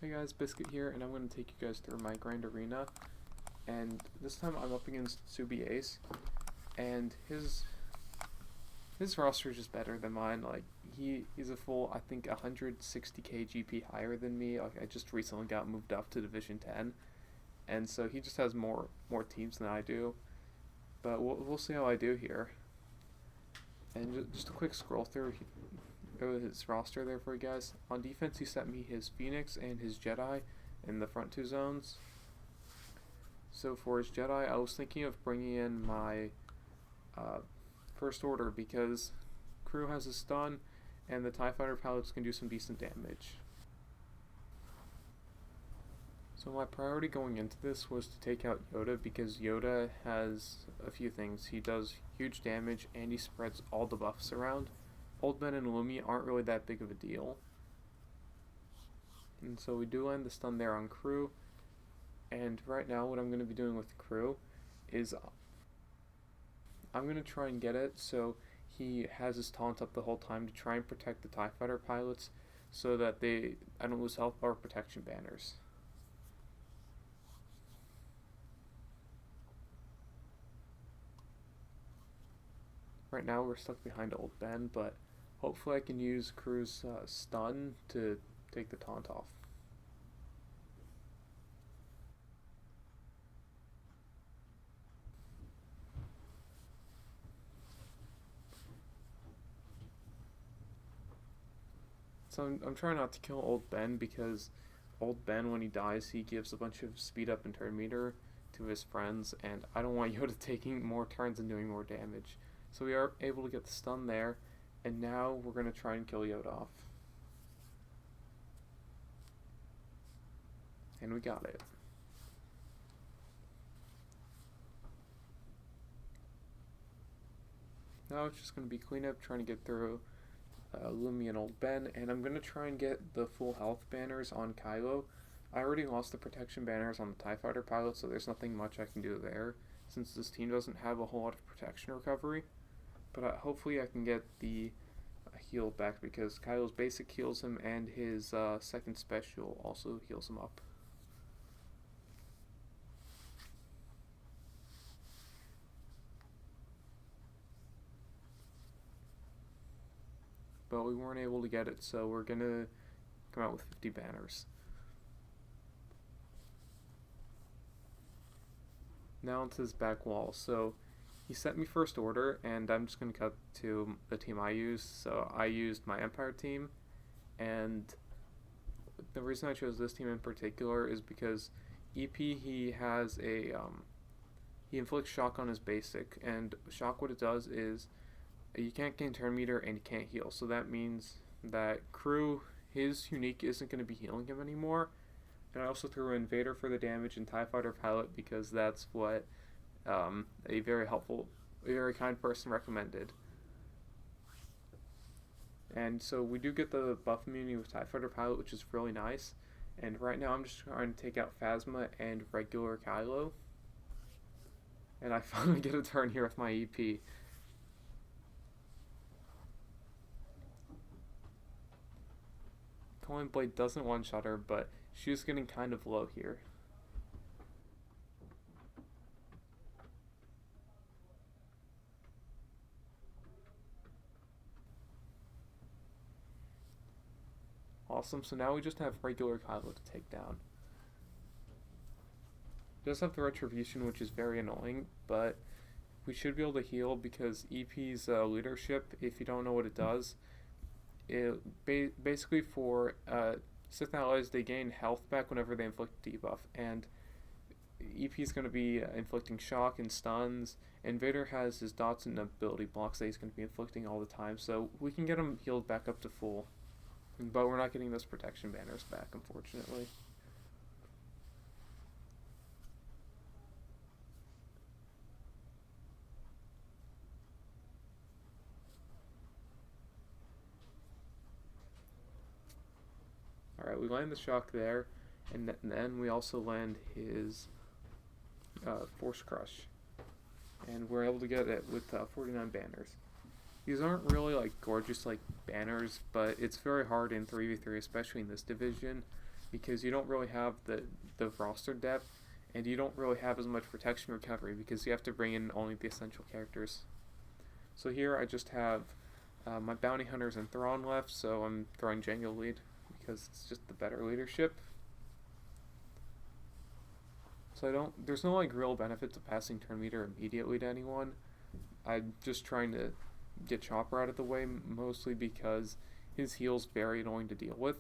Hey guys, Biscuit here, and I'm going to take you guys through my grind arena. And this time I'm up against Subi Ace, and his roster is just better than mine. Like he's a full, I think, 160k GP higher than me. Like I just recently got moved up to Division 10, and so he just has more teams than I do. But we'll see how I do here. And just a quick scroll through his roster there for you guys. On defense, he sent me his Phoenix and his Jedi in the front two zones. So for his Jedi, I was thinking of bringing in my First Order because Crew has a stun and the TIE Fighter pilots can do some decent damage. So my priority going into this was to take out Yoda because Yoda has a few things. He does huge damage and he spreads all the buffs around. Old Ben and Lumi aren't really that big of a deal. And so we do land the stun there on Crew. And right now what I'm going to be doing with Crew is I'm going to try and get it so he has his taunt up the whole time to try and protect the TIE Fighter pilots so that I don't lose health or protection banners. Right now we're stuck behind Old Ben, but hopefully I can use Crew's stun to take the taunt off. So I'm trying not to kill Old Ben because Old Ben, when he dies, he gives a bunch of speed up and turn meter to his friends, and I don't want Yoda taking more turns and doing more damage. So we are able to get the stun there, and now we're going to try and kill Yoda off. And we got it. Now it's just going to be cleanup, trying to get through Lumi and Old Ben, and I'm going to try and get the full health banners on Kylo. I already lost the protection banners on the TIE Fighter pilot, so there's nothing much I can do there, since this team doesn't have a whole lot of protection recovery. But hopefully I can get the heal back, because Kylo's basic heals him, and his second special also heals him up. But we weren't able to get it, so we're going to come out with 50 banners. Now onto his back wall. So he sent me First Order, and I'm just going to cut to the team I used. So I used my Empire team, and the reason I chose this team in particular is because EP, he has a he inflicts shock on his basic, and shock, what it does is you can't gain turn meter and you can't heal, so that means that Crew, his unique isn't going to be healing him anymore. And I also threw in Vader for the damage and TIE Fighter pilot because that's what a very kind person recommended. And so we do get the buff immunity with TIE Fighter pilot, which is really nice. And right now I'm just trying to take out Phasma and regular Kylo. And I finally get a turn here with my EP. Coin Blade doesn't one-shot her, but she's getting kind of low here. Awesome, so now we just have regular Kylo to take down. He does have the Retribution, which is very annoying, but we should be able to heal because EP's leadership, if you don't know what it does, basically for Sith allies, they gain health back whenever they inflict debuff, and EP is going to be inflicting shock and stuns, and Vader has his dots and ability blocks that he's going to be inflicting all the time, so we can get him healed back up to full, but we're not getting those protection banners back, unfortunately. Alright, we land the shock there, and then we also land his Force Crush. And we're able to get it with 49 banners. These aren't really gorgeous banners, but it's very hard in 3v3, especially in this division, because you don't really have the roster depth, and you don't really have as much protection recovery because you have to bring in only the essential characters. So here I just have my bounty hunters and Thrawn left, so I'm throwing Jango lead because it's just the better leadership. So there's no like real benefit to passing turn meter immediately to anyone. I'm just trying to get Chopper out of the way, mostly because his heal's very annoying to deal with.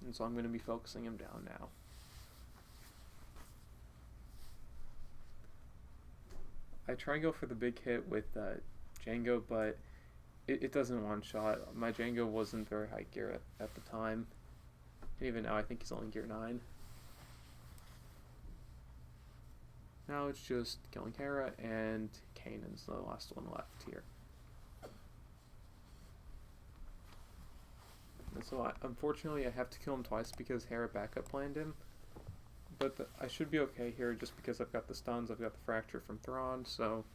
And so I'm going to be focusing him down now. I try and go for the big hit with Jango, but it doesn't one-shot. My Jango wasn't very high gear at the time. And even now I think he's only gear 9. Now it's just killing Hera, and Kanan's the last one left here. And so unfortunately I have to kill him twice because Hera backup planned him. But I should be okay here just because I've got the stuns, I've got the fracture from Thrawn, so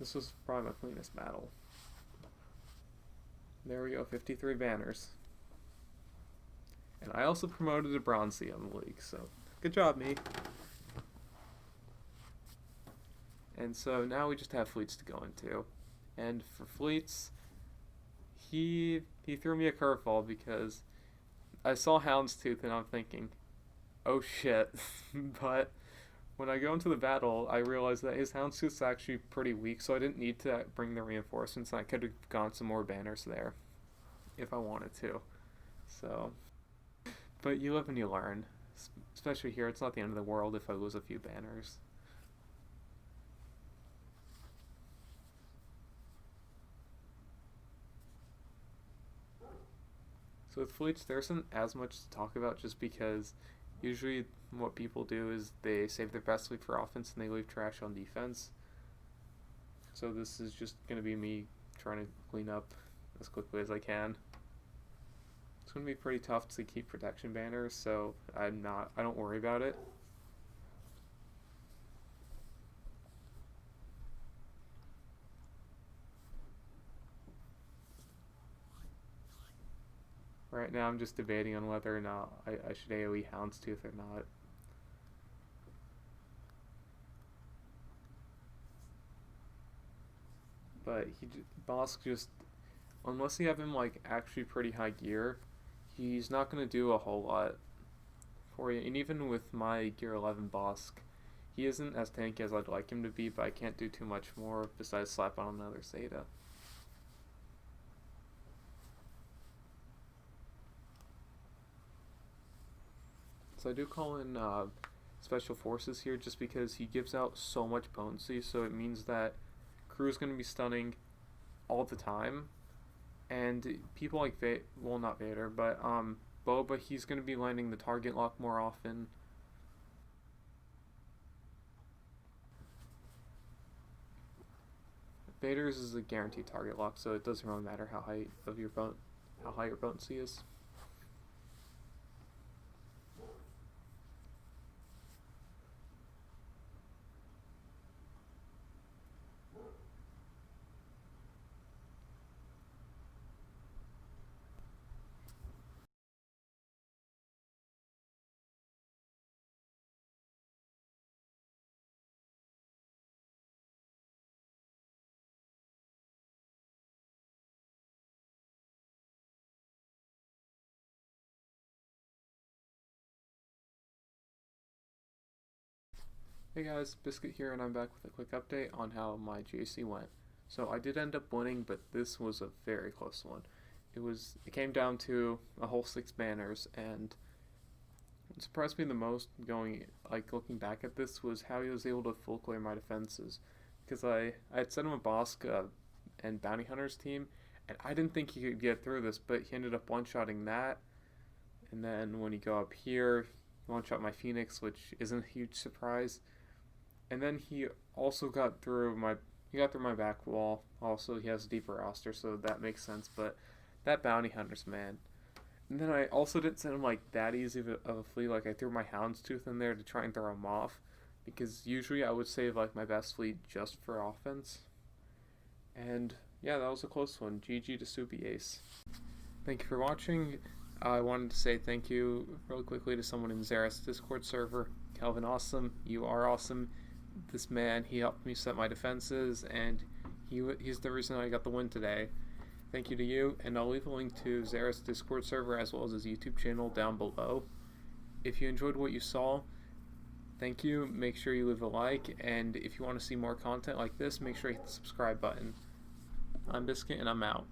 this was probably my cleanest battle. There we go, 53 banners. And I also promoted to Bronze on the league, so good job, me. And so now we just have fleets to go into. And for fleets, he threw me a curveball because I saw Houndstooth and I'm thinking, oh shit. But when I go into the battle, I realized that his Houndstooth's actually pretty weak, so I didn't need to bring the reinforcements, and I could have gone some more banners there if I wanted to. So, but you live and you learn. Especially here, it's not the end of the world if I lose a few banners. So with fleets, there isn't as much to talk about just because usually what people do is they save their best fleet for offense and they leave trash on defense. So this is just going to be me trying to clean up as quickly as I can. It's going to be pretty tough to keep protection banners, so I don't worry about it. Right now I'm just debating on whether or not I should AoE Houndstooth or not. But Bosk just, unless you have him like actually pretty high gear, he's not going to do a whole lot for you. And even with my gear 11 Bosk, he isn't as tanky as I'd like him to be, but I can't do too much more besides slap on another Zeta. So I do call in Special Forces here just because he gives out so much potency, so it means that crew's going to be stunning all the time, and people like not Vader, but Boba, he's going to be landing the target lock more often. Vader's is a guaranteed target lock, so it doesn't really matter how high your potency is. Hey guys, Biscuit here, and I'm back with a quick update on how my GAC went. So I did end up winning, but this was a very close one. It came down to a whole 6 banners, and what surprised me the most looking back at this was how he was able to full clear my defenses. Because I had set him a Bosk and Bounty Hunters team, and I didn't think he could get through this, but he ended up one-shotting that. And then when you go up here, he one-shot my Phoenix, which isn't a huge surprise. And then he also got through my back wall. Also, he has a deeper roster, so that makes sense. But that Bounty Hunters, man. And then I also didn't send him like that easy of a fleet. Like I threw my Houndstooth in there to try and throw him off, because usually I would save like my best fleet just for offense. And yeah, that was a close one. GG to Subi Ace. Thank you for watching. I wanted to say thank you really quickly to someone in Xerath's Discord server. Calvin Awesome, you are awesome. This man, he helped me set my defenses, and he's the reason I got the win today. Thank you to you, and I'll leave a link to Xerath's Discord server as well as his YouTube channel down below. If you enjoyed what you saw, thank you. Make sure you leave a like, and if you want to see more content like this, make sure you hit the subscribe button. I'm Biscuit, and I'm out.